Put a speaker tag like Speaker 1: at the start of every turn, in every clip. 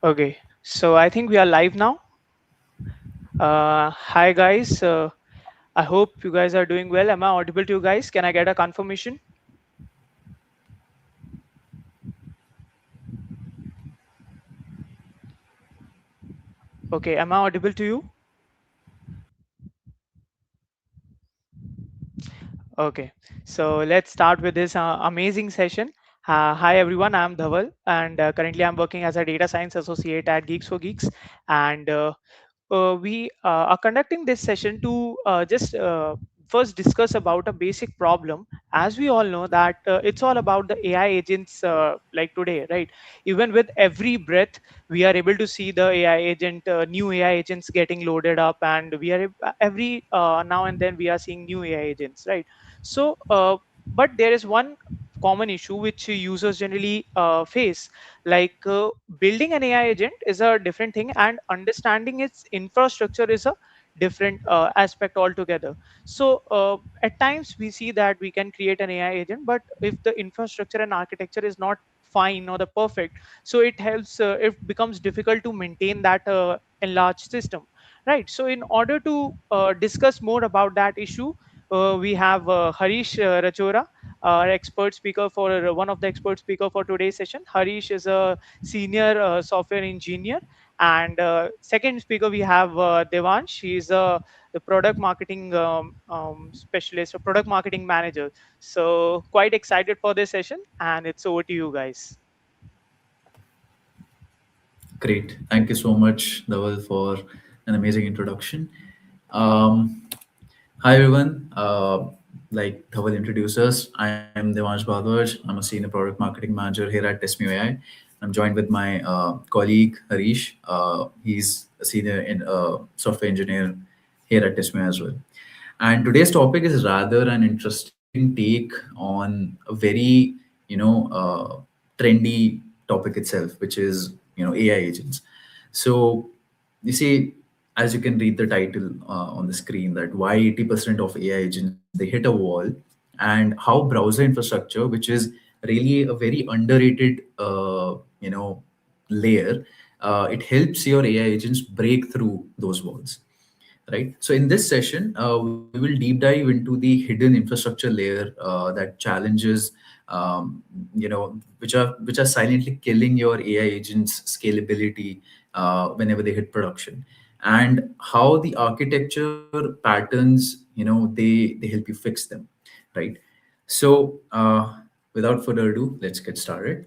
Speaker 1: Okay, so I think we are live now. Hi guys, I hope you guys are doing well. Am I audible to you guys? Can I get a confirmation? Okay, am I audible to you? Okay, so let's start with this amazing session. Hi everyone, I'm Dhaval, and currently I'm working as a data science associate at Geeks for Geeks, and we are conducting this session to just first discuss about a basic problem. As we all know that it's all about the AI agents like today, right? Even with every breath, we are able to see the AI agent, new AI agents getting loaded up, and we are every now and then we are seeing new AI agents, right? So, but there is one common issue which users generally face, like building an AI agent is a different thing, and understanding its infrastructure is a different aspect altogether. So at times we see that we can create an AI agent, but if the infrastructure and architecture is not fine or the perfect, so it becomes difficult to maintain that enlarged system, right? So in order to discuss more about that issue, we have Harish Rachora, our expert speaker for one of the expert speaker for today's session. Harish is a senior software engineer, and second speaker we have Devansh. He's the product marketing specialist or product marketing manager. So quite excited for this session, and it's over to you guys.
Speaker 2: Great. Thank you so much, Dhaval, for an amazing introduction. Um, Hi, everyone. Like Dhaval introduced us, I am Devansh Bhadwaj. I'm a senior product marketing manager here at TestMu AI. I'm joined with my colleague, Harish. He's a senior software engineer here at TestMu as well. And today's topic is rather an interesting take on a very, trendy topic itself, which is, AI agents. So you see, as you can read the title on the screen, that why 80% of AI agents they hit a wall, and how browser infrastructure, which is really a very underrated, layer, it helps your AI agents break through those walls, right? So in this session, we will deep dive into the hidden infrastructure layer that challenges, which are silently killing your AI agents' scalability whenever they hit production, and how the architecture patterns, they help you fix them, right? So without further ado, let's get started.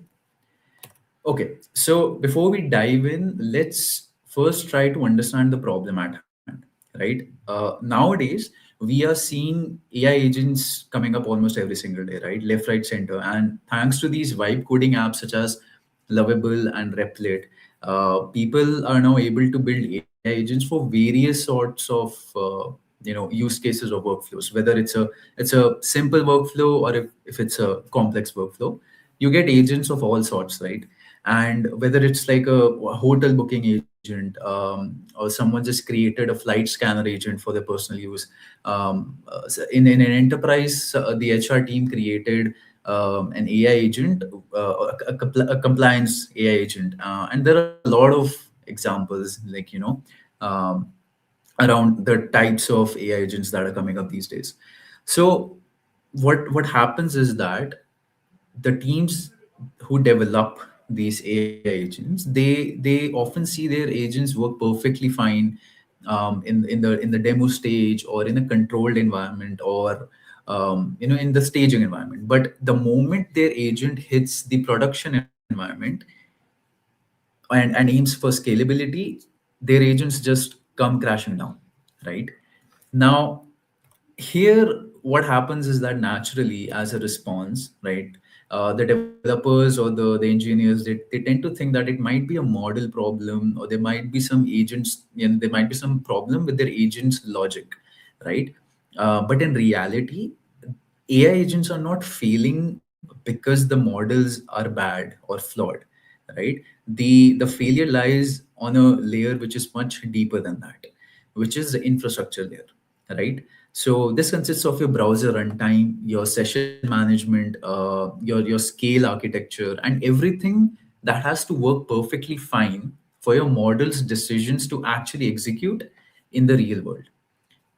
Speaker 2: Okay, so before we dive in, let's first try to understand the problem at hand, right? Nowadays, we are seeing AI agents coming up almost every single day, right? Left, right, center. And thanks to these vibe coding apps such as Lovable and Replit, people are now able to build AI agents for various sorts of use cases or workflows. Whether it's a simple workflow, or if it's a complex workflow, you get agents of all sorts, right? And whether it's like a hotel booking agent, or someone just created a flight scanner agent for their personal use. So in an enterprise, the HR team created an AI agent, a compliance AI agent, and there are a lot of examples, like, um, around the types of AI agents that are coming up these days. So what happens is that the teams who develop these AI agents, they often see their agents work perfectly fine in the demo stage, or in a controlled environment, or in the staging environment. But the moment their agent hits the production environment, and aims for scalability, their agents just come crashing down, right? Now, here what happens is that naturally, as a response, right, the developers or the engineers, they tend to think that it might be a model problem, or there might be some agents, there might be some problem with their agents logic, right? But in reality, AI agents are not failing because the models are bad or flawed, right? The failure lies on a layer which is much deeper than that, which is the infrastructure layer, right? So this consists of your browser runtime, your session management, your scale architecture, and everything that has to work perfectly fine for your model's decisions to actually execute in the real world,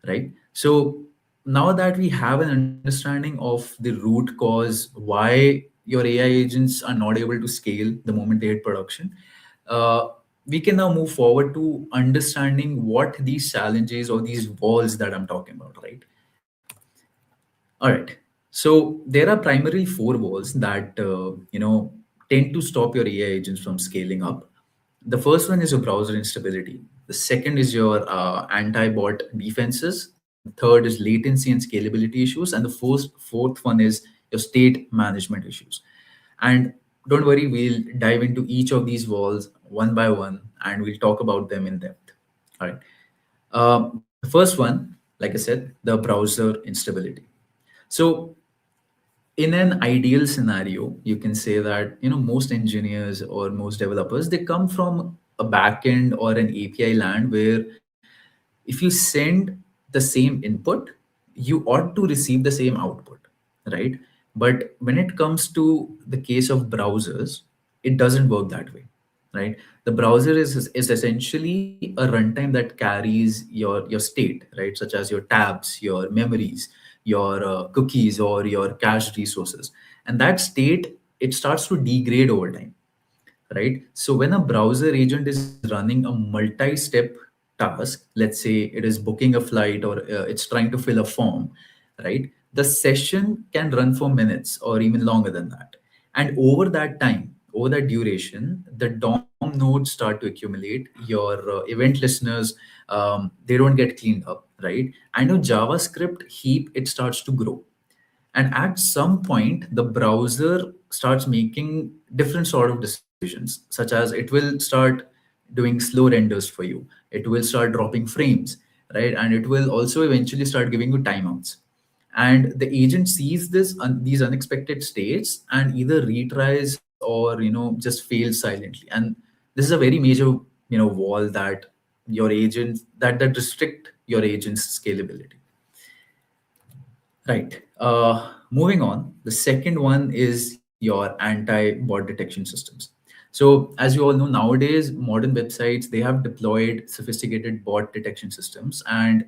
Speaker 2: right? So now that we have an understanding of the root cause why your AI agents are not able to scale the moment they hit production, uh, we can now move forward to understanding what these challenges or these walls that I'm talking about, right? All right. So there are primarily four walls that tend to stop your AI agents from scaling up. The first one is your browser instability. The second is your anti-bot defenses. The third is latency and scalability issues, and the fourth one is your state management issues. And don't worry, we'll dive into each of these walls one by one, and we'll talk about them in depth. All right. The first one, like I said, the browser instability. So in an ideal scenario, you can say that most engineers or most developers, they come from a backend or an API land where if you send the same input, you ought to receive the same output, right? But when it comes to the case of browsers, it doesn't work that way, right? The browser is essentially a runtime that carries your state, right, such as your tabs, your memories, your cookies, or your cached resources. And that state, it starts to degrade over time, right? So when a browser agent is running a multi-step task, let's say it is booking a flight, or it's trying to fill a form, right? The session can run for minutes or even longer than that. And over that time, over that duration, the DOM nodes start to accumulate. Your event listeners, they don't get cleaned up, right? And your JavaScript heap, it starts to grow. And at some point, the browser starts making different sort of decisions, such as it will start doing slow renders for you, it will start dropping frames, right? And it will also eventually start giving you timeouts. And the agent sees these unexpected states and either retries or just fails silently. And this is a very major wall that your agent that restrict your agent's scalability. Right. Moving on, the second one is your anti-bot detection systems. So, as you all know, nowadays modern websites, they have deployed sophisticated bot detection systems, and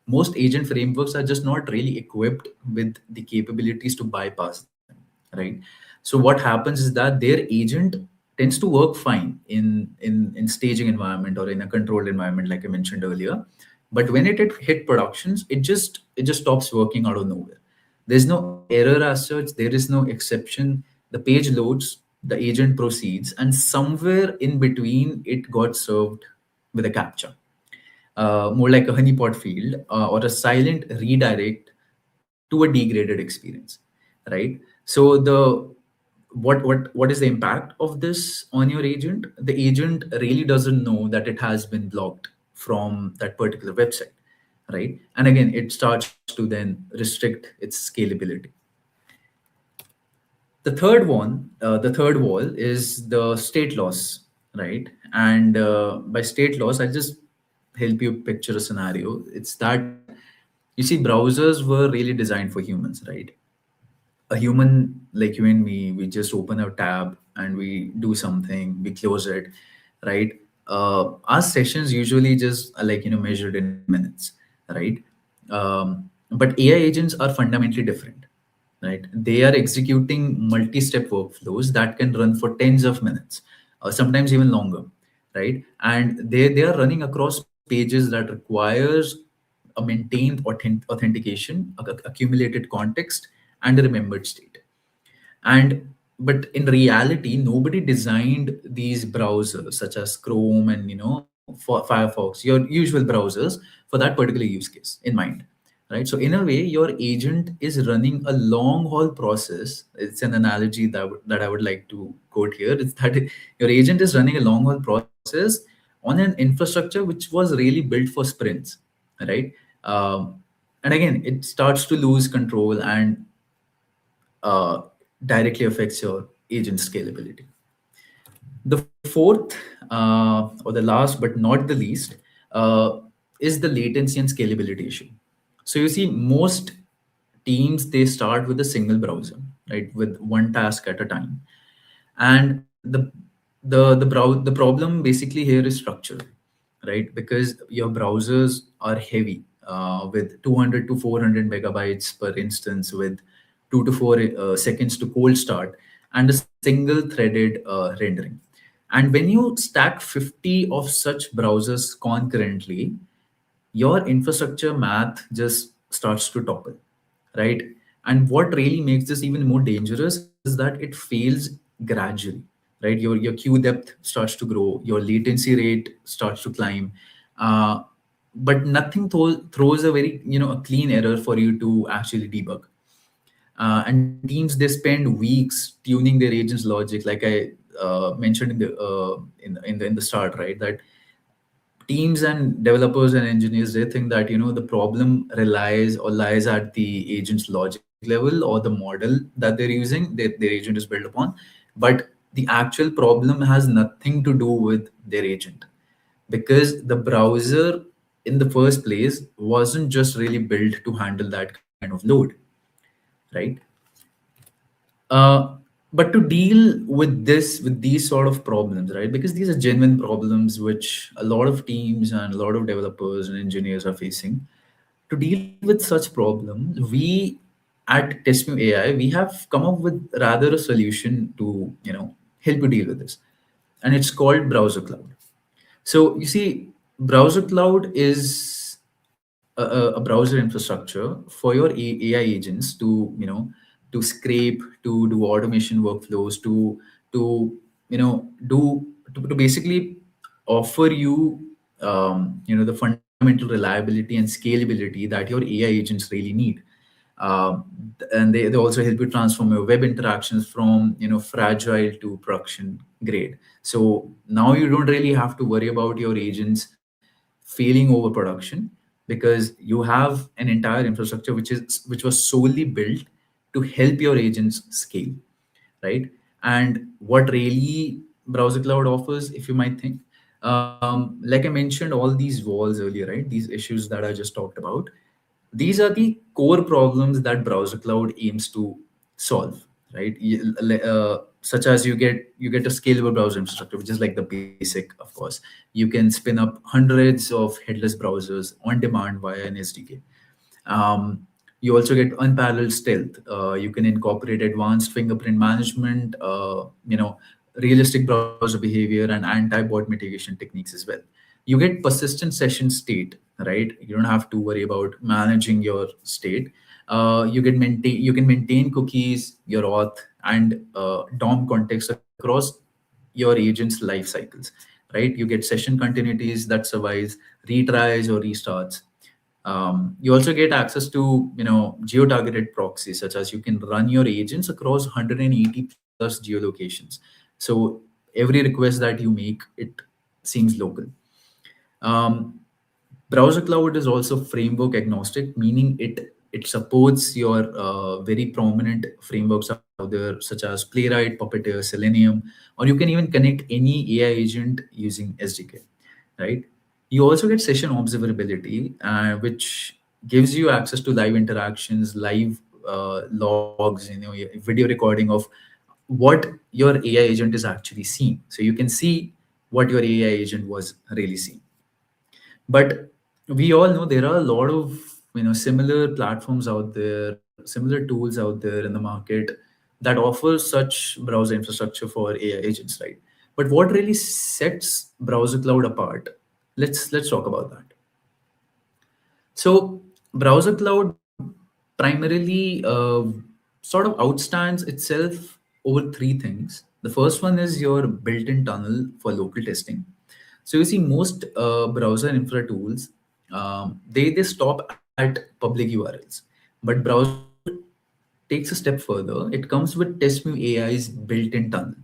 Speaker 2: most agent frameworks are just not really equipped with the capabilities to bypass them. Right. So, what happens is that their agent tends to work fine in staging environment or in a controlled environment, like I mentioned earlier. But when it hit productions, it just stops working out of nowhere. There's no error as such, there is no exception. The page loads, the agent proceeds, and somewhere in between it got served with a captcha, more like a honeypot field, or a silent redirect to a degraded experience, right? So what is the impact of this on your agent? The agent really doesn't know that it has been blocked from that particular website, right? And again, it starts to then restrict its scalability. The third wall is the state loss, right? And by state loss, I just help you picture a scenario. It's that, you see, browsers were really designed for humans, right? A human like you and me, we just open a tab and we do something, we close it, right? Our sessions usually just are like measured in minutes, right? But AI agents are fundamentally different, right? They are executing multi-step workflows that can run for tens of minutes, sometimes even longer, right? And they are running across pages that requires a maintained authentication, accumulated context, and a remembered state. And but in reality, nobody designed these browsers such as Chrome and for Firefox, your usual browsers, for that particular use case in mind, right? So in a way, your agent is running a long haul process. It's an analogy that I would like to quote here. It's that your agent is running a long haul process on an infrastructure which was really built for sprints, right? Um, and again, it starts to lose control and uh, directly affects your agent scalability. The fourth, or the last but not the least, uh, is the latency and scalability issue. So you see, most teams, they start with a single browser, right, with one task at a time, and the the problem basically here is structure, right? Because your browsers are heavy, with 200 to 400 megabytes per instance, with 2 to 4 seconds to cold start, and a single threaded rendering. And when you stack 50 of such browsers concurrently, your infrastructure math just starts to topple, right? And what really makes this even more dangerous is that it fails gradually, right? Your queue depth starts to grow, your latency rate starts to climb, uh, but nothing throws a very, a clean error for you to actually debug. And teams, they spend weeks tuning their agents logic, like I mentioned in the start, right? That teams and developers and engineers, they think that the problem relies or lies at the agent's logic level or the model that they're using, their agent is built upon. But the actual problem has nothing to do with their agent, because the browser in the first place wasn't just really built to handle that kind of load, right? uh, but to deal with these sort of problems, right, because these are genuine problems which a lot of teams and a lot of developers and engineers are facing, to deal with such problems, we at TestMu AI, we have come up with rather a solution to help you deal with this, and it's called Browser Cloud. So you see, Browser Cloud is a browser infrastructure for your AI agents to to scrape, to do automation workflows, to do to basically offer you the fundamental reliability and scalability that your AI agents really need. And they also help you transform your web interactions from fragile to production grade. So now you don't really have to worry about your agents failing over production, because you have an entire infrastructure which was solely built to help your agents scale, right? And what really Browser Cloud offers, if you might think, like I mentioned, all these walls earlier, right? These issues that I just talked about, these are the core problems that Browser Cloud aims to solve, right? Such as you get a scalable browser infrastructure, which is like the basic, of course. You can spin up hundreds of headless browsers on demand via an SDK. You also get unparalleled stealth. You can incorporate advanced fingerprint management, realistic browser behavior, and anti-bot mitigation techniques as well. You get persistent session state, right? You don't have to worry about managing your state. You can maintain cookies, your auth, and DOM context across your agent's life cycles, right? You get session continuities that survives retries or restarts. You also get access to geo-targeted proxies, such as you can run your agents across 180 plus geolocations. So every request that you make, it seems local. um, Browser Cloud is also framework agnostic, meaning it supports your very prominent frameworks out there, such as Playwright, Puppeteer, Selenium, or you can even connect any AI agent using SDK, right? You also get session observability, which gives you access to live interactions, live logs, video recording of what your AI agent is actually seeing. So you can see what your AI agent was really seeing. But we all know there are a lot of similar platforms out there, similar tools out there in the market that offer such browser infrastructure for AI agents, right? But what really sets Browser Cloud apart? Let's talk about that. So Browser Cloud primarily sort of outstands itself over three things. The first one is your built-in tunnel for local testing. So you see, most browser infra tools, they stop at public URLs, but Browser Cloud takes a step further. It comes with TestMu AI's built-in tunnel,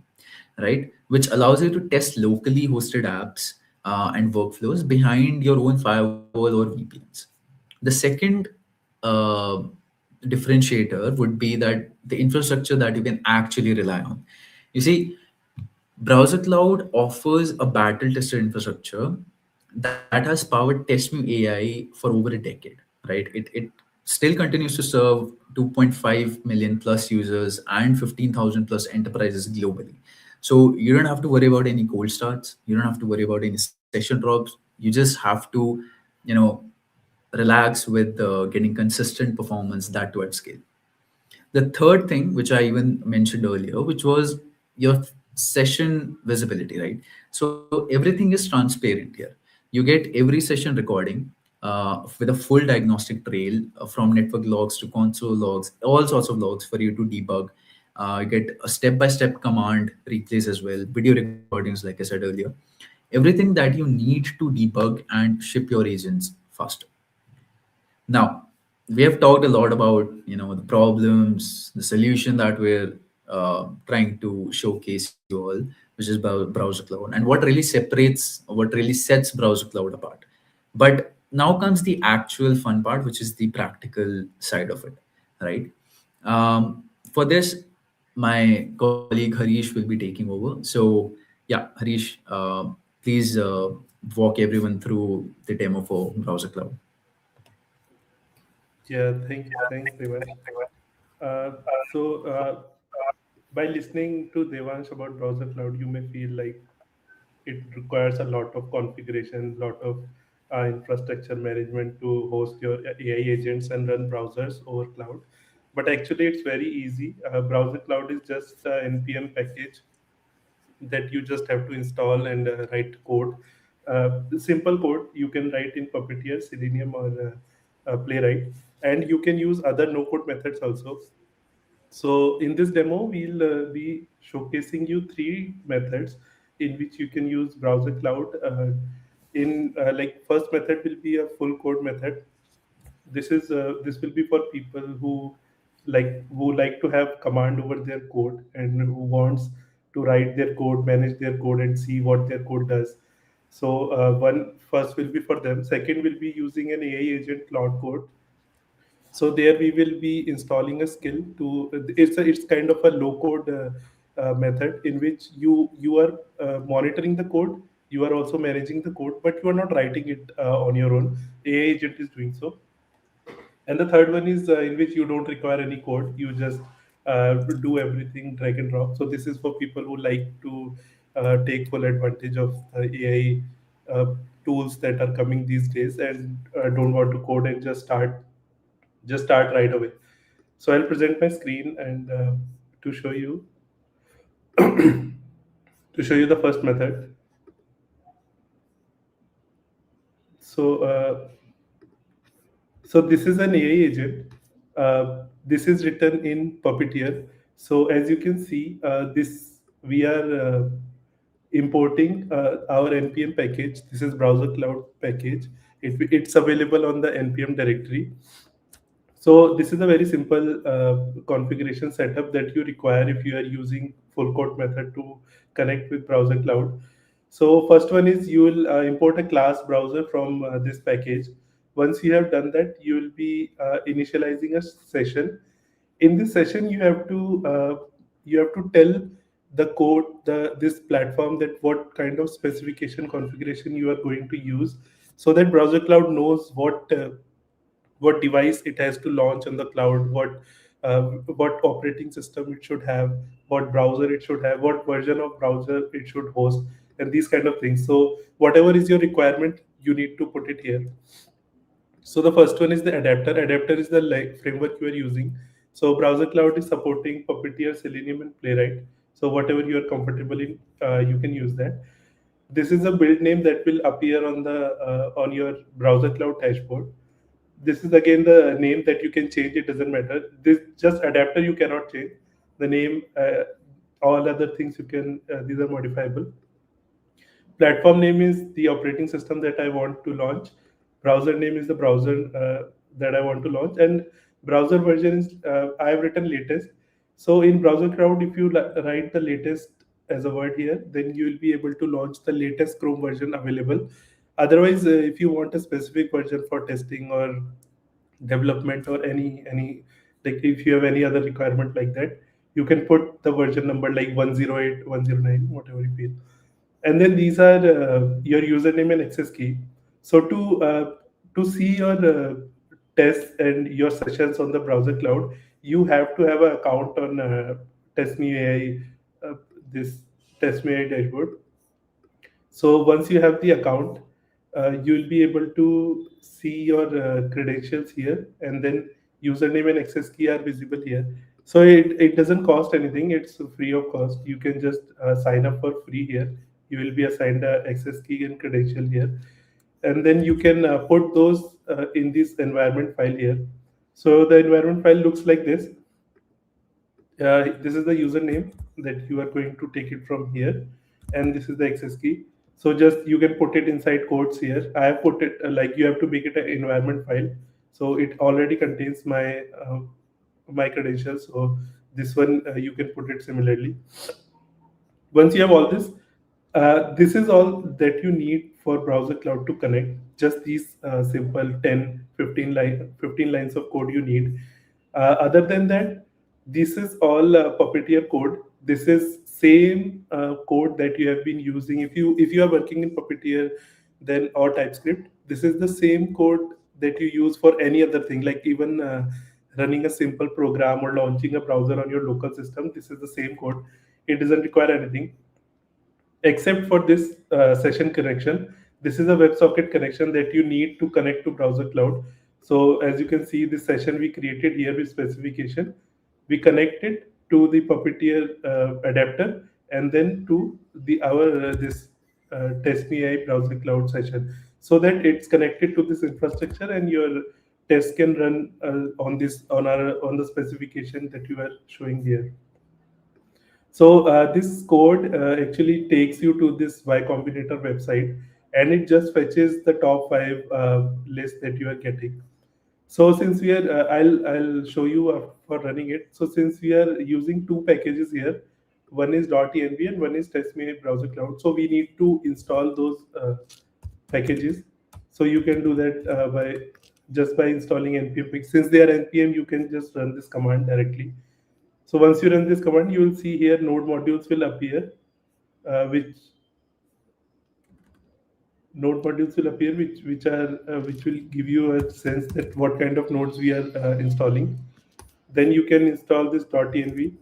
Speaker 2: right, which allows you to test locally hosted apps and workflows behind your own firewall or VPNs. The second uh, differentiator would be that the infrastructure that you can actually rely on. You see, Browser Cloud offers a battle tested infrastructure that has powered TestMu AI for over a decade, right? It still continues to serve 2.5 million plus users and 15,000 plus enterprises globally. So you don't have to worry about any cold starts. You don't have to worry about any session drops. You just have to, you know, relax with getting consistent performance, that too at scale. The third thing, which I even mentioned earlier, which was your session visibility, right? So everything is transparent here. You get every session recording with a full diagnostic trail from network logs to console logs, all sorts of logs for you to debug. You get a step-by-step command replays as well, video recordings, like I said earlier. Everything that you need to debug and ship your agents faster. Now, we have talked a lot about, the problems, the solution that we're trying to showcase you all, which is browser cloud, and what really sets browser cloud apart. But now comes the actual fun part, which is the practical side of it, right? For this, my colleague Harish will be taking over. So, yeah, Harish, please walk everyone through the demo for browser cloud.
Speaker 3: Yeah, thanks, Devansh. So, by listening to Devansh about Browser Cloud, you may feel like it requires a lot of configuration, lot of infrastructure management to host your AI agents and run browsers over cloud. But actually, it's very easy. Browser Cloud is just an npm package that you just have to install and write code. Simple code you can write in Puppeteer, Selenium, or Playwright, and you can use other no-code methods also. So in this demo, we'll be showcasing you three methods in which you can use Browser Cloud. In like first method will be a full code method. This will be for people who like to have command over their code and who wants to write their code, manage their code, and see what their code does. So one first will be for them. Second will be using an AI agent Cloud Code. So there we will be installing a skill to it's kind of a low code method in which you are monitoring the code, you are also managing the code, but you are not writing it on your own. AI agent is doing so. And the third one is in which you don't require any code, you just do everything drag and drop. So this is for people who like to take full advantage of AI tools that are coming these days and don't want to code and just start right away. So I'll present my screen and to show you to show you the first method. So this is an AI agent. This is written in Puppeteer. So as you can see, this we are importing our npm package. This is Browser Cloud package. It's available on the npm directory. So this is a very simple configuration setup that you require if you are using full code method to connect with Browser Cloud. So first one is you will import a class browser from this package. Once you have done that, you will be initializing a session. In this session, you have to tell the code, this platform, that what kind of specification configuration you are going to use, so that Browser Cloud knows what device it has to launch on the cloud, what operating system it should have, what browser it should have, what version of browser it should host, and these kind of things. So whatever is your requirement, you need to put it here. So the first one is the adapter. Adapter is the framework you are using. So Browser Cloud is supporting Puppeteer, Selenium, and Playwright. So whatever you are comfortable in, you can use that. This is a build name that will appear on your Browser Cloud dashboard. This is again the name that you can change. It doesn't matter. This just adapter you cannot change. The name, all other things you can. These are modifiable. Platform name is the operating system that I want to launch. Browser name is the browser that I want to launch, and browser version is I have written latest. So in Browser Cloud, if you write the latest as a word here, then you will be able to launch the latest Chrome version available. Otherwise, if you want a specific version for testing or development or any like if you have any other requirement like that, you can put the version number like 108, 109, whatever you feel. And then these are your username and access key. So to see your tests and your sessions on the Browser Cloud, you have to have an account on TestMu AI, this TestMu dashboard. So once you have the account, you will be able to see your credentials here, and then username and access key are visible here. So it doesn't cost anything. It's free of cost. You can just sign up for free here. You will be assigned a access key and credential here, and then you can put those in this environment file here. So the environment file looks like this. This is the username that you are going to take it from here, and this is the access key. So just you can put it inside quotes here. I have put it like you have to make it an environment file, so it already contains my credentials. So this one you can put it similarly. Once you have all this, this is all that you need for browser cloud to connect. Just these simple 10 15 lines of code you need. Other than that, this is all Puppeteer code. This is same code that you have been using. If you are working in Puppeteer, then or TypeScript, this is the same code that you use for any other thing, like even running a simple program or launching a browser on your local system. This is the same code. It doesn't require anything except for this session connection. This is a WebSocket connection that you need to connect to browser cloud. So as you can see, this session we created here with specification, we connected to the Puppeteer adapter, and then to the our this TestMe browser cloud session, so that it's connected to this infrastructure, and your test can run on this on the specification that you are showing here. So this code actually takes you to this Y Combinator website, and it just fetches the top five list that you are getting. So since we are, I'll show you for running it. So since we are using two packages here, one is .env and one is TestMe browser cloud. So we need to install those packages. So you can do that by installing npm. Since they are npm, you can just run this command directly. So once you run this command, you will see here node modules will appear, which node modules will appear, which will give you a sense that what kind of nodes we are installing. Then you can install this .env.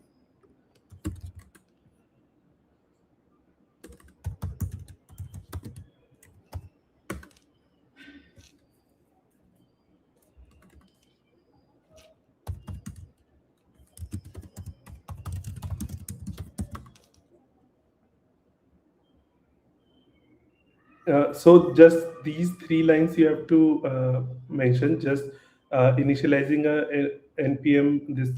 Speaker 3: So just these three lines you have to mention. Just initializing a npm this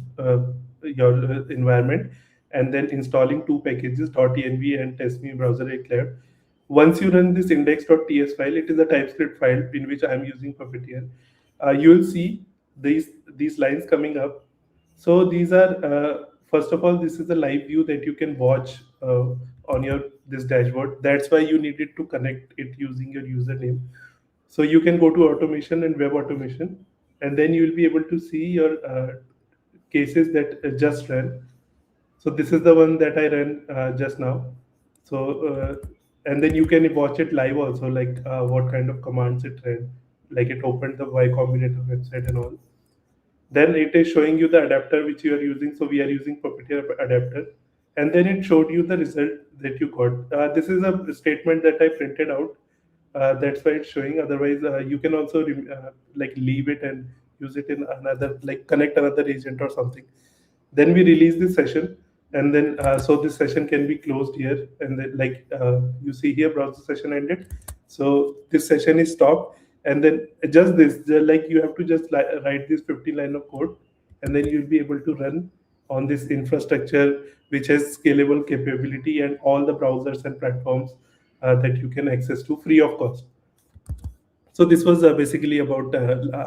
Speaker 3: your environment, and then installing two packages .env and testme browser cloud. Once you run this index.ts file, it is a TypeScript file in which I am using Puppeteer. You will see these lines coming up. So these are first of all, this is a live view that you can watch on your this dashboard. That's why you needed to connect it using your username. So you can go to automation and web automation, and then you will be able to see your cases that just ran. So this is the one that I ran just now. So and then you can watch it live also, like what kind of commands it ran, like it opened the Y Combinator website and all. Then it is showing you the adapter which you are using. So we are using Puppeteer adapter, and then it showed you the result that you got. This is a statement that I printed out. That's why it's showing. Otherwise, you can also like leave it and use it in another, like connect another agent or something. Then we release this session, and then so this session can be closed here, and then like you see here, browser session ended. So this session is stopped, and then just this, like you have to just write this 50 line of code, and then you'll be able to run on this infrastructure which has scalable capability and all the browsers and platforms that you can access to free of cost. So this was basically about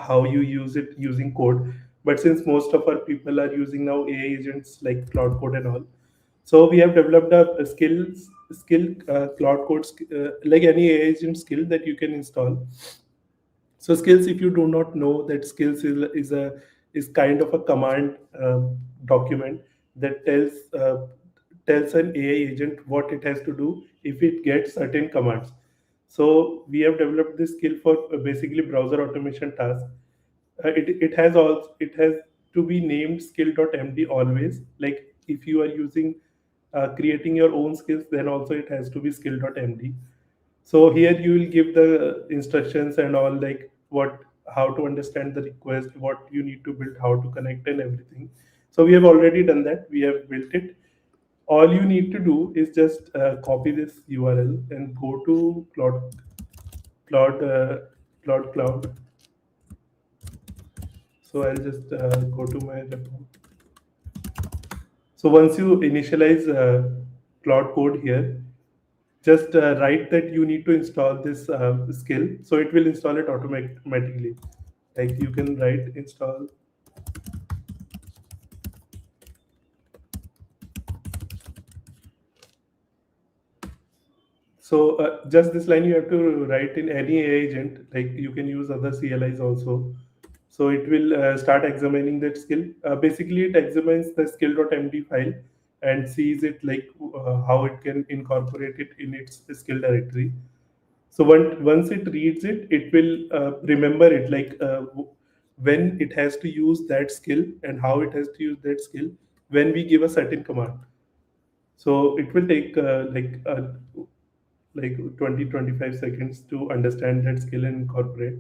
Speaker 3: how you use it using code. But since most of our people are using now AI agents like Cloud Code and all, so we have developed a skill Cloud Code like any AI agent skill that you can install. So skills, if you do not know that skills is kind of a command document that tells an AI agent what it has to do if it gets certain commands. So we have developed this skill for basically browser automation task. It has to be named skill.md always. Like if you are using creating your own skills, then also it has to be skill.md. So here you will give the instructions and all, like what, how to understand the request, what you need to build, how to connect and everything. So we have already done that, we have built it. All you need to do is just copy this URL and go to Cloud, Cloud Cloud. So I'll just go to my repo. So once you initialize Cloud Code here, just write that you need to install this skill. So it will install it automatically. Like you can write install. So just this line you have to write in any AI agent. Like you can use other CLIs also. So it will start examining that skill. Basically, it examines the skill.md file and sees it, like how it can incorporate it in its skill directory. So once it reads it, it will remember it, like when it has to use that skill and how it has to use that skill when we give a certain command. So it will take like 20-25 seconds to understand that skill and incorporate.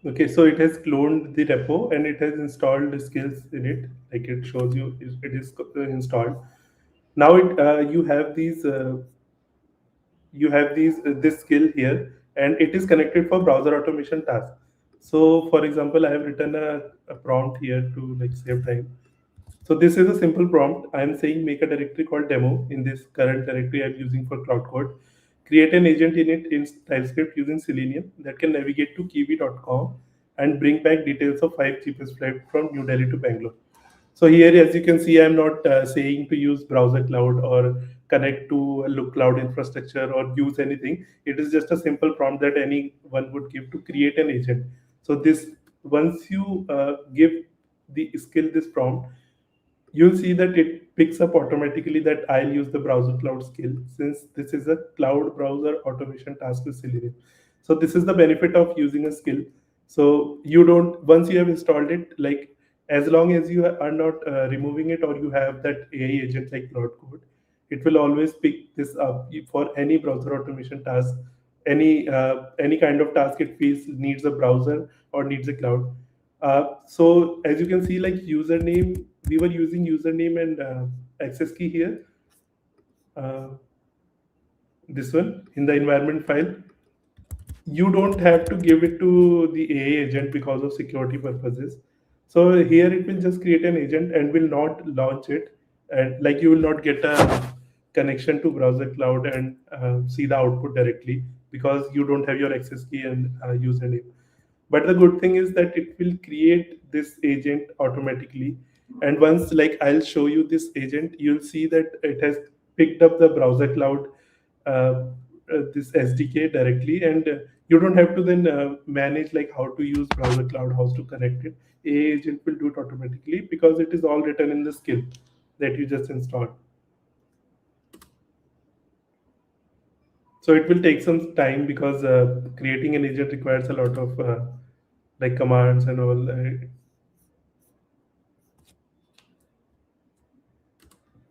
Speaker 3: Okay, so it has cloned the repo and it has installed the skills in it. Like it shows you, it is installed. Now you have these this skill here, and it is connected for browser automation task. So, for example, I have written a prompt here to like save time. So this is a simple prompt. I am saying make a directory called demo in this current directory I'm using for Cloud Code. Create an agent in it in TypeScript using Selenium that can navigate to kiwi.com and bring back details of 5 cheapest flights from New Delhi to Bangalore. So here, as you can see, I'm not saying to use browser cloud or connect to a look cloud infrastructure or use anything. It is just a simple prompt that anyone would give to create an agent. So this, once you give the skill this prompt, you'll see that it picks up automatically that I'll use the browser cloud skill, since this is a cloud browser automation task with Selenium. So this is the benefit of using a skill. So you don't, once you have installed it, like as long as you are not removing it or you have that AI agent like Cloud Code, it will always pick this up for any browser automation task, any kind of task it feels needs a browser or needs a cloud. So as you can see, like username, we were using username and access key here. Uh, this one in the environment file. You don't have to give it to the AI agent because of security purposes. So here it will just create an agent and will not launch it. And like you will not get a connection to browser cloud and see the output directly because you don't have your access key and username. But the good thing is that it will create this agent automatically. And once, like I'll show you this agent, you'll see that it has picked up the browser cloud, this SDK directly, and you don't have to then manage like how to use browser cloud, how to connect it. AI agent will do it automatically because it is all written in the skill that you just installed. So it will take some time because creating an agent requires a lot of like commands and all.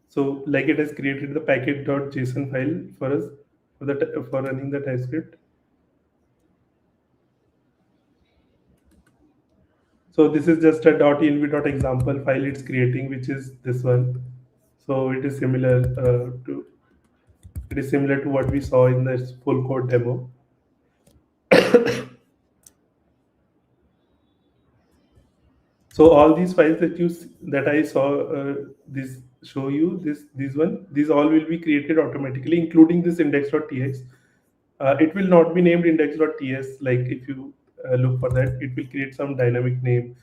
Speaker 3: So like it has created the package.json file for us for running the TypeScript. So this is just a .env.example file it's creating, which is this one. So it is similar to what we saw in this full code demo. So all these files that I saw this show you these all will be created automatically, including this index.tx. It will not be named index.ts. Like if you look for that, it will create some dynamic name.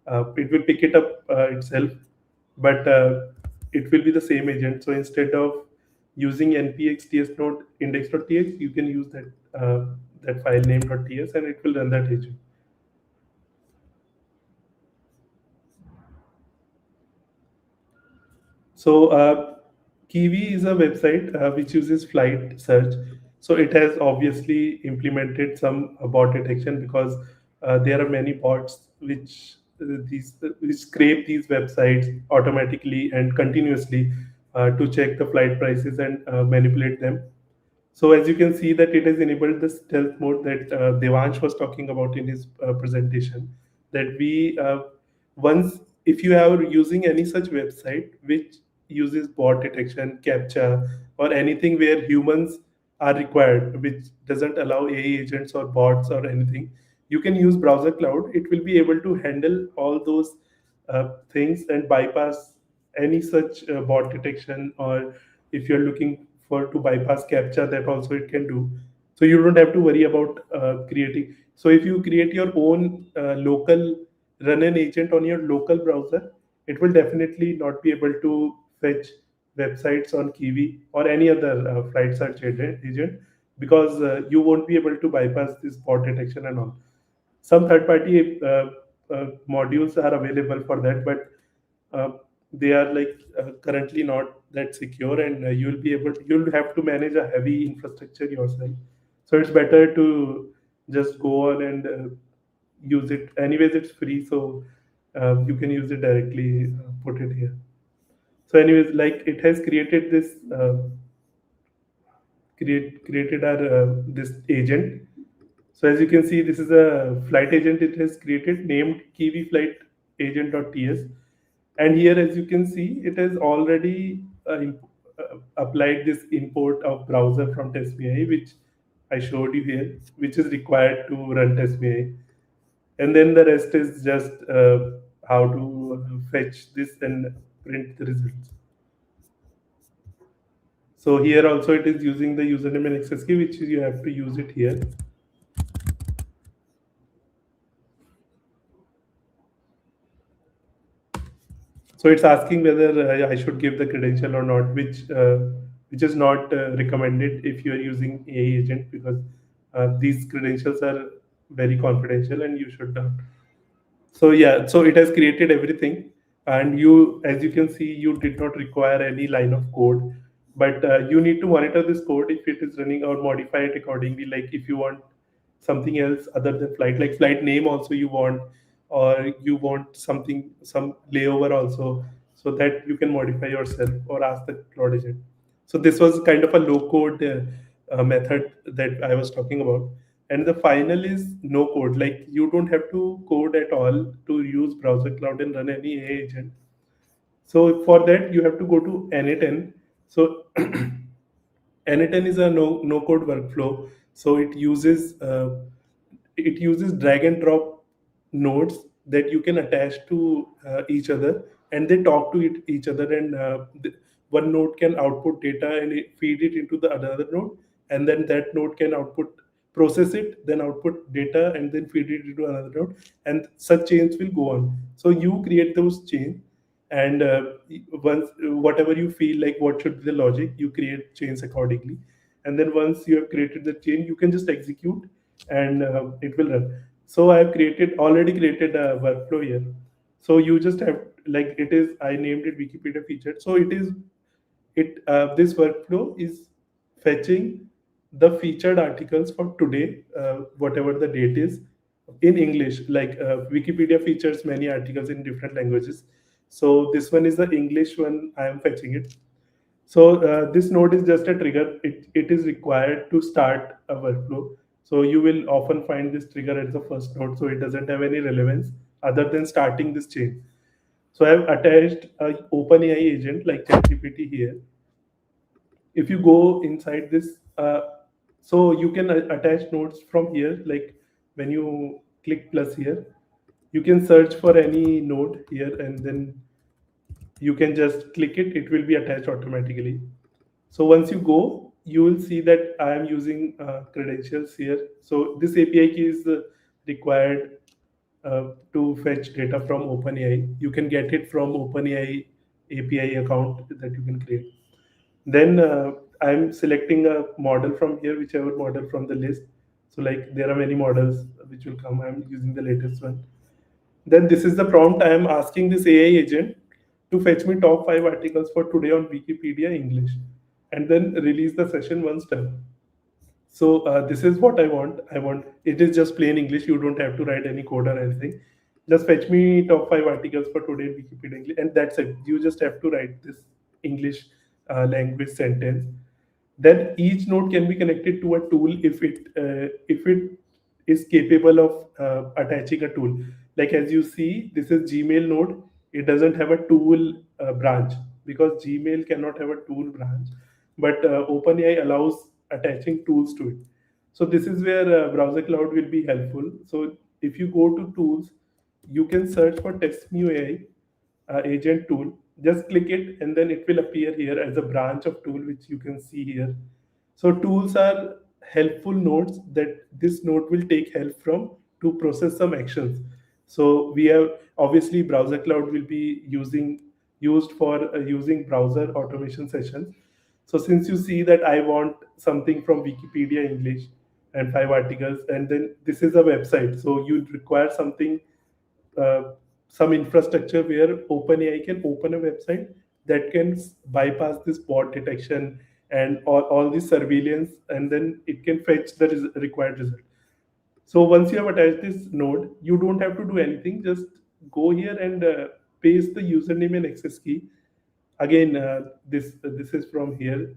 Speaker 3: it will pick it up itself, but it will be the same agent. So instead of using npx ts node index.tx, you can use that file name.ts, and it will run that agent. So Kiwi is a website which uses flight search. So it has obviously implemented some bot detection, because there are many bots which scrape these websites automatically and continuously to check the flight prices and manipulate them. So as you can see that it has enabled the stealth mode that Devansh was talking about in his presentation. That we once, if you are using any such website which uses bot detection, captcha, or anything where humans are required, which doesn't allow AI agents or bots or anything, you can use Browser Cloud. It will be able to handle all those things and bypass any such bot detection, or if you're looking for to bypass captcha, that also it can do. So you don't have to worry about creating. So if you create your own local run an agent on your local browser, it will definitely not be able to fetch websites on Kiwi or any other flight search agent, because you won't be able to bypass this bot detection and all. Some third party modules are available for that, but uh, they are like currently not that secure, and you'll have to manage a heavy infrastructure yourself. So it's better to just go on and use it. Anyways, it's free, so you can use it directly, put it here. So anyways, like it has created this created our this agent. So as you can see, this is a flight agent it has created, named Kiwi Flight Agent.ts. And here, as you can see, it has already applied this import of browser from TestMu, which I showed you here, which is required to run TestMu. And then the rest is just how to fetch this and print the results. So here also it is using the username and access key, which you have to use it here. So it's asking whether I should give the credential or not, which is not recommended if you are using AI agent, because these credentials are very confidential and you should not. So yeah, so it has created everything, and you, as you can see, you did not require any line of code, but you need to monitor this code if it is running, or modify it accordingly. Like if you want something else other than flight, like flight name also you want, or you want something, some layover also, so that you can modify yourself or ask the cloud agent. So this was kind of a low code method that I was talking about. And the final is no code. Like you don't have to code at all to use Browser Cloud and run any AI agent. So for that, you have to go to n8n. So n8n is a no code workflow. So it uses drag and drop nodes that you can attach to each other, and they talk to each other, and one node can output data and feed it into the another node, and then that node can output, process it, then output data, and then feed it into another node, and such chains will go on. So you create those chains, and once whatever you feel like what should be the logic, you create chains accordingly, and then once you have created the chain, you can just execute, and it will run. So I have already created a workflow here. So you just have, like, it is, I named it Wikipedia featured. So this workflow is fetching the featured articles for today, whatever the date is, in English. Like Wikipedia features many articles in different languages. So this one is the English one. I am fetching it. So this node is just a trigger. It is required to start a workflow. So you will often find this trigger as the first node. So it doesn't have any relevance other than starting this chain. So I have attached a OpenAI agent like ChatGPT here. If you go inside this, so you can attach nodes from here. Like when you click plus here, you can search for any node here, and then you can just click it. It will be attached automatically. So once you go, you will see that I am using credentials here. So this API key is required to fetch data from OpenAI. You can get it from OpenAI API account that you can create. Then I'm selecting a model from here, whichever model from the list. So like there are many models which will come. I'm using the latest one. Then this is the prompt I am asking this AI agent to fetch me top 5 articles for today on Wikipedia English, and then release the session once done. So this is what I want. I want it is just plain English. You don't have to write any code or anything. Just fetch me top 5 articles for today in Wikipedia English, and that's it. You just have to write this English language sentence. Then each node can be connected to a tool if it is capable of attaching a tool. Like as you see, this is Gmail node. It doesn't have a tool branch because Gmail cannot have a tool branch, but OpenAI allows attaching tools to it. So this is where Browser Cloud will be helpful. So if you go to tools, you can search for TestMu AI agent tool. Just click it, and then it will appear here as a branch of tool, which you can see here. So tools are helpful nodes that this node will take help from to process some actions. So we have obviously Browser Cloud will be used for using browser automation sessions. So since you see that I want something from Wikipedia English and 5 articles, and then this is a website, so you require something, uh, some infrastructure where OpenAI can open a website that can bypass this bot detection and all this surveillance, and then it can fetch the required result. So once you have attached this node, you don't have to do anything. Just go here and paste the username and access key. Again, this is from here,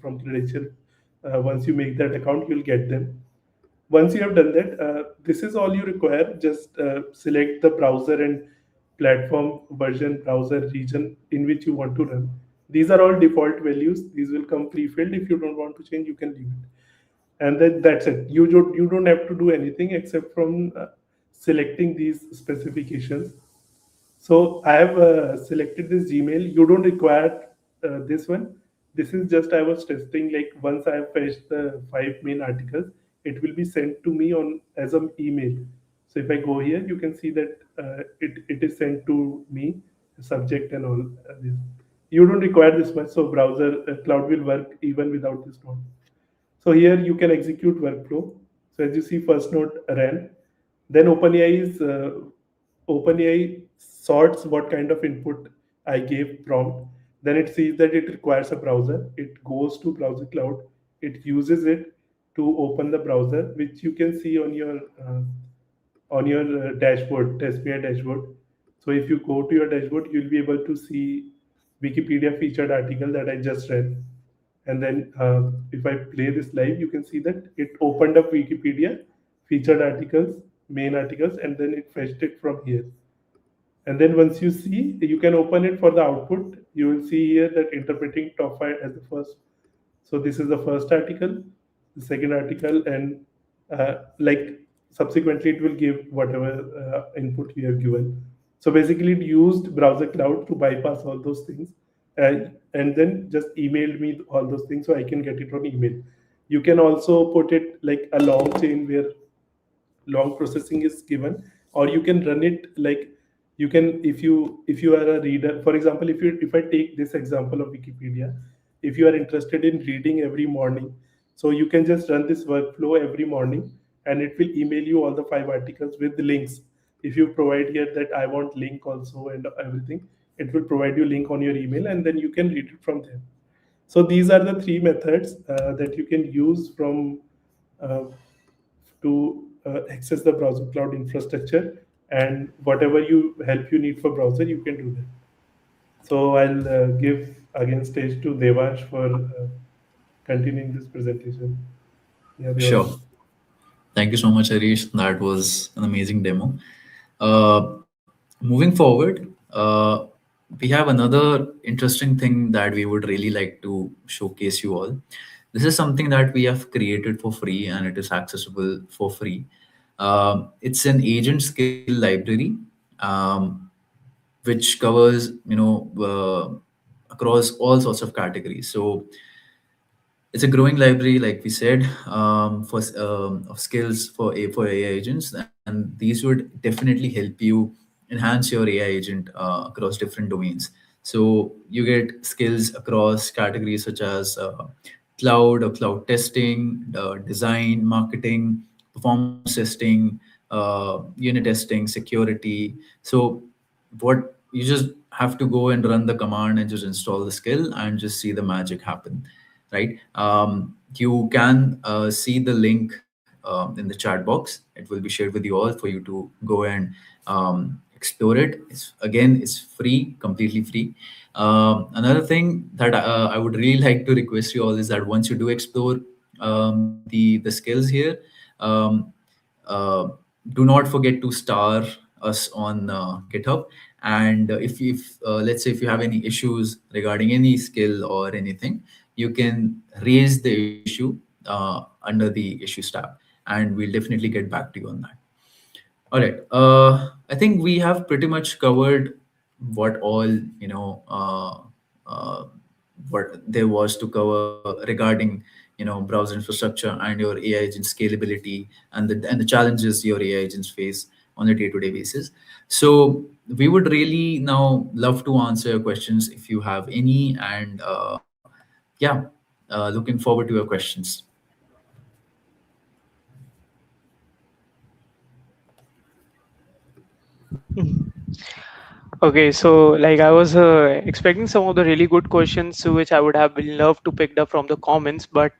Speaker 3: from credential. Once you make that account, you'll get them. Once you have done that, this is all you require. Just select the browser and platform version, browser region in which you want to run. These are all default values. These will come pre-filled. If you don't want to change, you can leave it. And then that's it. You don't have to do anything except from selecting these specifications. So I have selected this Gmail. You don't require this one. This is just I was testing. Like once I have fetched the 5 main articles, it will be sent to me on as an email. So if I go here, you can see that it is sent to me, the subject and all. This. You don't require this much, so browser cloud will work even without this node. So here you can execute workflow. So as you see, first node ran. Then OpenAI sorts what kind of input I gave prompt. Then it sees that it requires a browser. It goes to browser cloud. It uses it to open the browser, which you can see on your dashboard, TestMu dashboard. So if you go to your dashboard, you'll be able to see Wikipedia featured article that I just read. And then if I play this live, you can see that it opened up Wikipedia featured articles, main articles, and then it fetched it from here. And then once you see, you can open it for the output. You will see here that interpreting top 5 as the first. So this is the first article, the second article, and like subsequently it will give whatever input you have given. So basically it used browser cloud to bypass all those things, and then just emailed me all those things so I can get it on email. You can also put it like a long chain where long processing is given, or you can run it like you can if you are a reader. For example, if I take this example of Wikipedia, if you are interested in reading every morning, so you can just run this workflow every morning, and it will email you all the 5 articles with the links. If you provide here that I want link also and everything, it will provide you link on your email, and then you can read it from there. So these are the 3 methods that you can use from uh, to access the browser cloud infrastructure, and whatever you help you need for browser, you can do that. So I'll give again stage to Devansh for continuing this presentation. Yeah, Devansh.
Speaker 2: Sure. Thank you so much, Harish. That was an amazing demo. Uh, Moving forward, we have another interesting thing that we would really like to showcase you all. This is something that we have created for free and it is accessible for free. It's an agent skill library, um, which covers across all sorts of categories. So It's a growing library, like we said, of skills for AI agents, and these would definitely help you enhance your AI agent across different domains. So you get skills across categories such as cloud or cloud testing, design, marketing, performance testing, unit testing, security. So what you just have to go and run the command and just install the skill and just see the magic happen, right? You can see the link in the chat box. It will be shared with you all for you to go and explore it. It's free, completely free. Another thing that I would really like to request you all is that once you do explore the skills here, um, uh, do not forget to star us on GitHub. And if let's say if you have any issues regarding any skill or anything, you can raise the issue under the issues tab, and we'll definitely get back to you on that. All right. I think we have pretty much covered what all uh, what there was to cover regarding browser infrastructure and your AI agent scalability and the challenges your AI agents face on a day-to-day basis. So we would really now love to answer your questions if you have any, and yeah, looking forward to your questions.
Speaker 1: Okay, so like I was expecting some of the really good questions which I would have been loved to pick up from the comments, but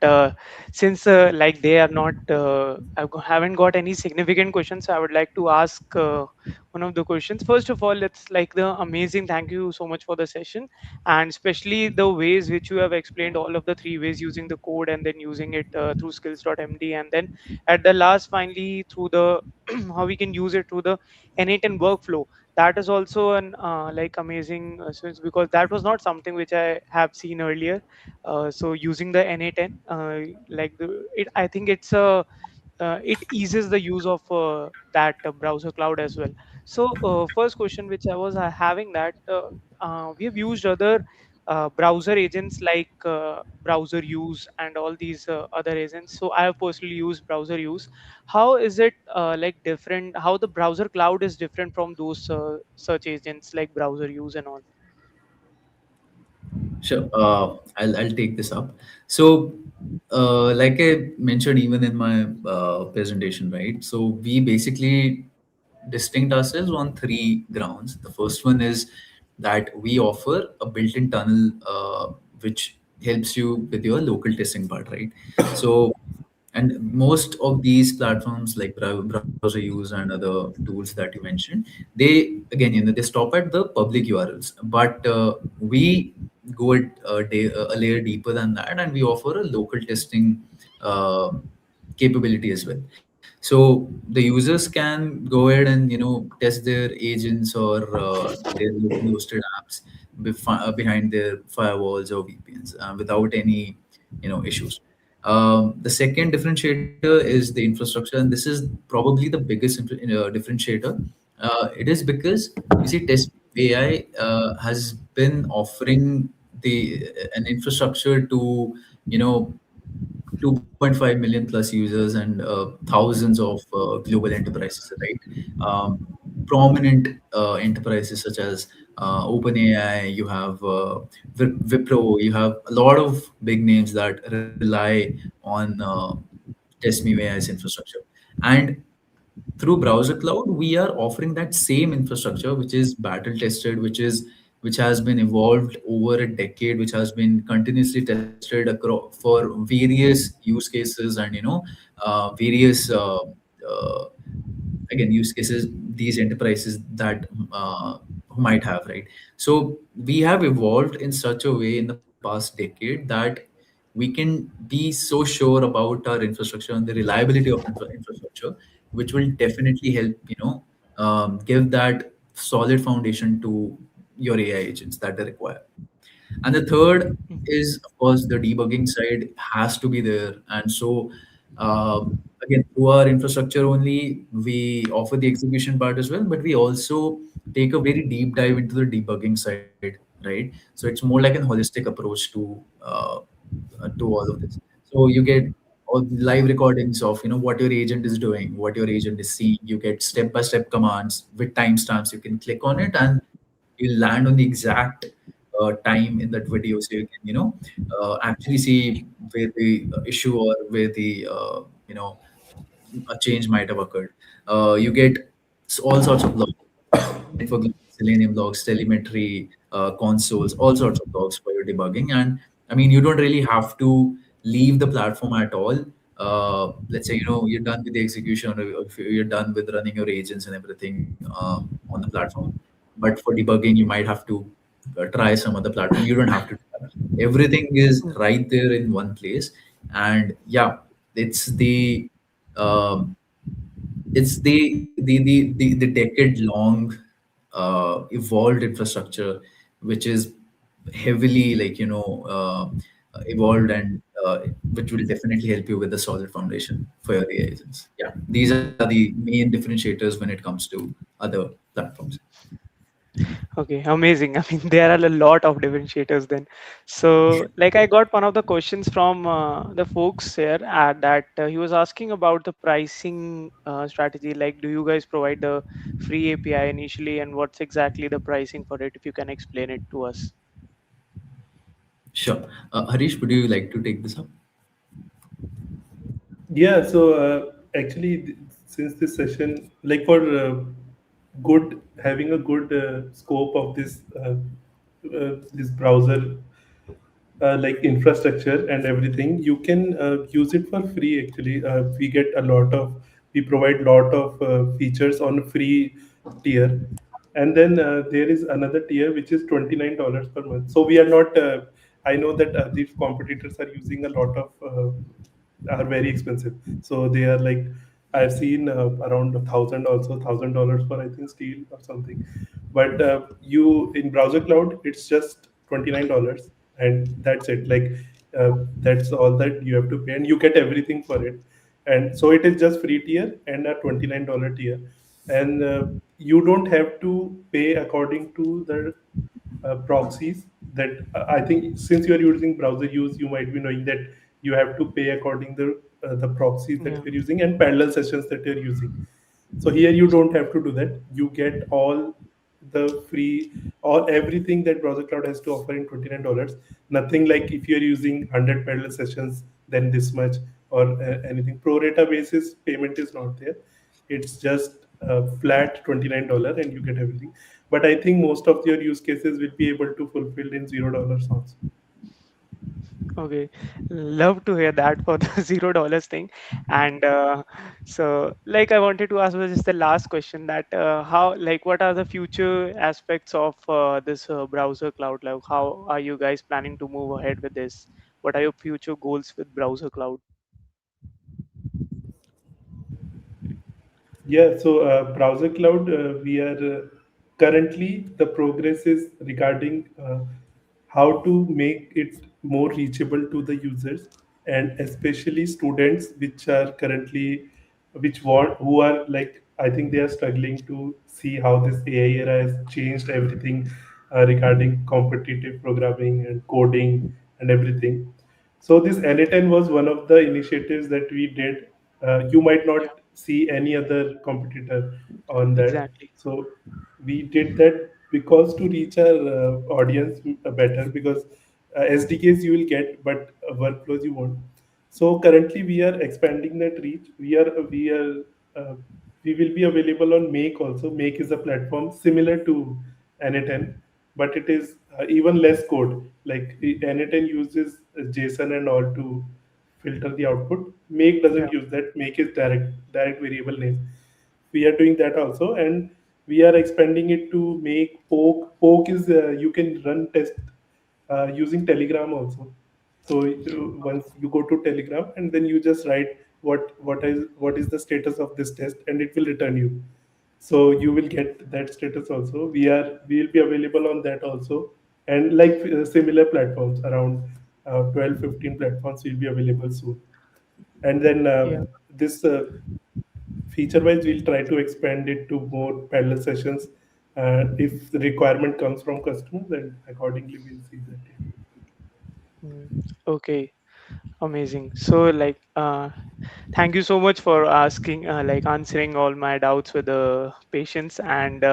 Speaker 1: since like they are not, haven't got any significant questions, so I would like to ask one of the questions. First of all, it's like the amazing. Thank you so much for the session, and especially the ways which you have explained all of the three ways using the code and then using it through skills.md, and then at the last finally through the how we can use it through the n8 workflow. That is also an like amazing switch, because that was not something which I have seen earlier. So using the na10, like I think it's a it eases the use of that browser cloud as well. So first question which I was having, that we have used other browser agents like browser use and all these other agents. So I have personally used browser use. How is it like different, how the browser cloud is different from those search agents like browser use and all?
Speaker 2: Sure. I'll take this up. So, like I mentioned even in my presentation, right? So we basically distinct ourselves on three grounds. The first one is that we offer a built-in tunnel, which helps you with your local testing part, right? So, and most of these platforms like browser use and other tools that you mentioned, they again, they stop at the public URLs, but we go a layer deeper than that, and we offer a local testing uh, capability as well. So the users can go ahead and test their agents or their locally hosted apps behind their firewalls or VPNs without any issues. The second differentiator is the infrastructure, and this is probably the biggest differentiator. It is because you see, Test AI has been offering an infrastructure to you know 2.5 million plus users and thousands of global enterprises, right? Prominent enterprises such as OpenAI, you have Wipro, you have a lot of big names that rely on TestMu AI's infrastructure. And through browser cloud we are offering that same infrastructure, which is battle tested, which has been evolved over a decade, which has been continuously tested across for various use cases and various again use cases these enterprises that who might have, right? So we have evolved in such a way in the past decade that we can be so sure about our infrastructure and the reliability of infrastructure, which will definitely help give that solid foundation to your AI agents that they require. And the third is, of course, the debugging side has to be there. And so, again, through our infrastructure only, we offer the execution part as well, but we also take a very deep dive into the debugging side, right? So it's more like a holistic approach to to all of this. So you get all the live recordings of what your agent is doing, what your agent is seeing. You get step by step commands with timestamps. You can click on it and you land on the exact time in that video, so you can actually see where the issue or where the a change might have occurred. You get all sorts of logs, network logs, Selenium logs, telemetry, consoles, all sorts of logs for your debugging. And I mean, you don't really have to leave the platform at all. Let's say you're done with the execution, or if you're done with running your agents and everything on the platform. But for debugging, you might have to try some other platform. You don't have to do that. Everything is
Speaker 1: Mm.
Speaker 2: right there in one place. And yeah, it's the um, it's the decade long evolved infrastructure, which is heavily evolved, and which will definitely help you with a solid foundation for your AI agents. Yeah, these are the main differentiators when it comes to other platforms.
Speaker 1: Okay, amazing. I mean, there are a lot of differentiators then. So, like, I got one of the questions from the folks here at that he was asking about the pricing strategy. Like, do you guys provide the free API initially, and what's exactly the pricing for it? If you can explain it to us.
Speaker 2: Sure. Harish, would you like to take this up?
Speaker 3: Yeah, so actually, since this session, like for good having a good scope of this browser like infrastructure and everything, you can use it for free. Actually, we provide lot of features on free tier, and then there is another tier which is $29 per month. So we are not. I know that these competitors are using a lot of are very expensive. So they are like I've seen around 1,000, also $1,000 for I think steel or something. But you in browser cloud, it's just $29, and that's it. Like that's all that you have to pay, and you get everything for it. And so it is just free tier and a $29 tier, and you don't have to pay according to the proxies that I think since you are using browser use, you might be knowing that you have to pay according the proxies that
Speaker 1: Yeah.
Speaker 3: you're using and parallel sessions that you're using. So here you don't have to do that. You get all the free or everything that browser cloud has to offer in $29. Nothing like if you're using 100 parallel sessions, then this much or anything. Pro rata basis payment is not there. It's just flat $29 and you get everything. But I think most of your use cases will be able to fulfill in $0 also.
Speaker 1: Okay, love to hear that for the $0 thing. And so, like, I wanted to ask was just the last question that how, like, what are the future aspects of this browser cloud? Like, how are you guys planning to move ahead with this? What are your future goals with browser cloud?
Speaker 3: Yeah, so browser cloud, we are currently the progress is regarding how to make it more reachable to the users and especially students which are currently which want who are like I think they are struggling to see how this AI era has changed everything regarding competitive programming and coding and everything. So this N10 was one of the initiatives that we did. You might
Speaker 1: Yeah,
Speaker 3: not see any other competitor on that.
Speaker 1: exactly.
Speaker 3: So we did that because to reach our audience better because SDKs you will get, but workflows you won't. So currently we are expanding that reach. Uh, we will be available on Make also. Make is a platform similar to N10, but it is even less code. Like N10 uses JSON and all to filter the output. Make
Speaker 1: Yeah,
Speaker 3: doesn't use that. Make is direct variable name. We are doing that also, and we are expanding it to make Poke is you can run test using Telegram also. So once you go to Telegram and then you just write what is the status of this test and it will return you. So you will get that status also. We will be available on that also, and like similar platforms around 12 15 platforms will be available soon. And then
Speaker 1: yeah.
Speaker 3: this feature wise we'll try to expand it to more parallel sessions if the requirement comes from customers, and accordingly we'll see that. Yeah.
Speaker 1: Okay, amazing. So like thank you so much for asking, like answering all my doubts with the patience. And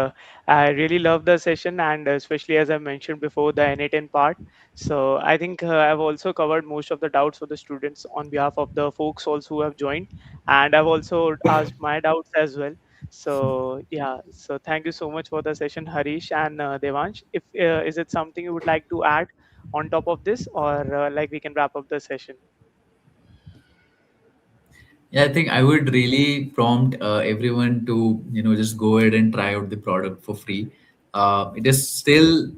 Speaker 1: I really love the session, and especially as I mentioned before, the N8N part. So I think I've also covered most of the doubts for the students on behalf of the folks also who have joined, and I've also asked my doubts as well. So yeah, so thank you so much for the session, Harish and Devansh. If is it something you would like to add on top of this, or like we can wrap up the session?
Speaker 2: Yeah, I think I would really prompt everyone to just go ahead and try out the product for free. It is still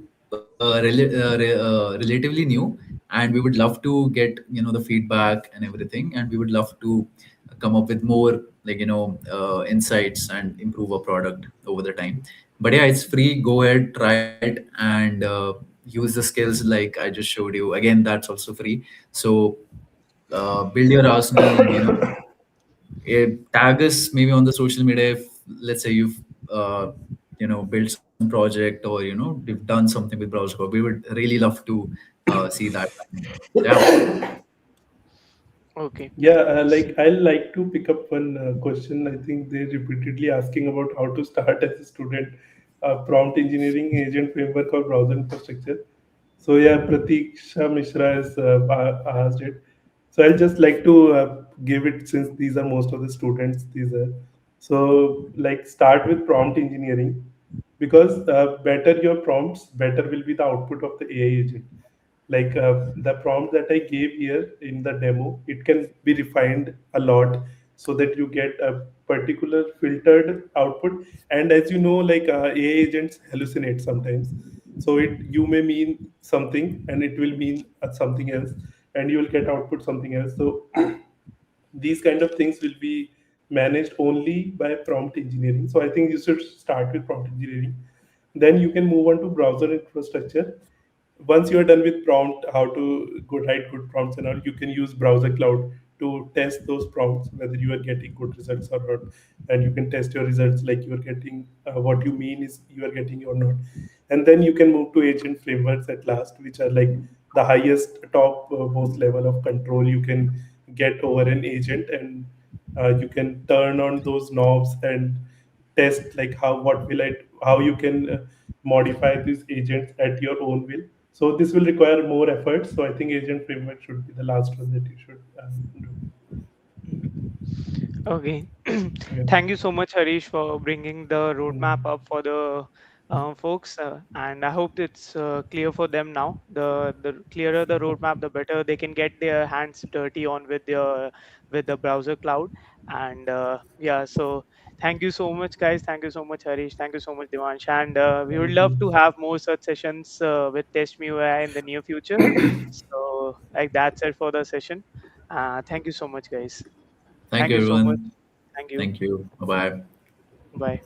Speaker 2: relatively new, and we would love to get the feedback and everything, and we would love to come up with more insights and improve our product over the time. But yeah, it's free. Go ahead, try it, and use the skills like I just showed you. Again, that's also free. So build your arsenal, and tag us maybe on the social media if, let's say, you've built some project, or you've done something with browser code. We would really love to see that happening. So yeah.
Speaker 1: Okay.
Speaker 3: Yeah, like I'll like to pick up one question. I think they're repeatedly asking about how to start as a student, prompt engineering, agent framework, or browser infrastructure. So yeah, Pratiksha Mishra has asked it. So I'll just like to give it, since these are most of the students. These are, so like, start with prompt engineering, because better your prompts, better will be the output of the AI agent. Like the prompt that I gave here in the demo, it can be refined a lot so that you get a particular filtered output. And as you know, like AI agents hallucinate sometimes. So it, you may mean something and it will mean something else, and you will get output something else. So these kind of things will be managed only by prompt engineering. So I think you should start with prompt engineering, then you can move on to browser infrastructure. Once you are done with prompt, how to good write good prompts and all, you can use browser cloud to test those prompts whether you are getting good results or not. And you can test your results, like you are getting what you mean is you are getting or not. And then you can move to agent frameworks at last, which are like the highest top most level of control you can get over an agent. And you can turn on those knobs and test, like how, what will I, how you can modify these agents at your own will. So this will require more effort. So I think agent framework should be the last one that you should do.
Speaker 1: Okay.
Speaker 3: Yeah.
Speaker 1: Thank you so much, Harish, for bringing the roadmap
Speaker 3: Mm.
Speaker 1: up for the folks, and I hope it's clear for them now. The clearer the roadmap, the better they can get their hands dirty on with the browser cloud. And yeah, so thank you so much, guys. Thank you so much, Harish. Thank you so much, Devansh. And we would
Speaker 3: Thank
Speaker 1: love
Speaker 3: you.
Speaker 1: to have more such sessions with TestMu AI in the near future. So, like that's it for the session. Thank you so much, guys.
Speaker 2: Thank
Speaker 1: Thank
Speaker 2: you,
Speaker 1: you so much.
Speaker 2: everyone.
Speaker 1: Thank you.
Speaker 2: Thank you. Bye bye.
Speaker 1: Bye.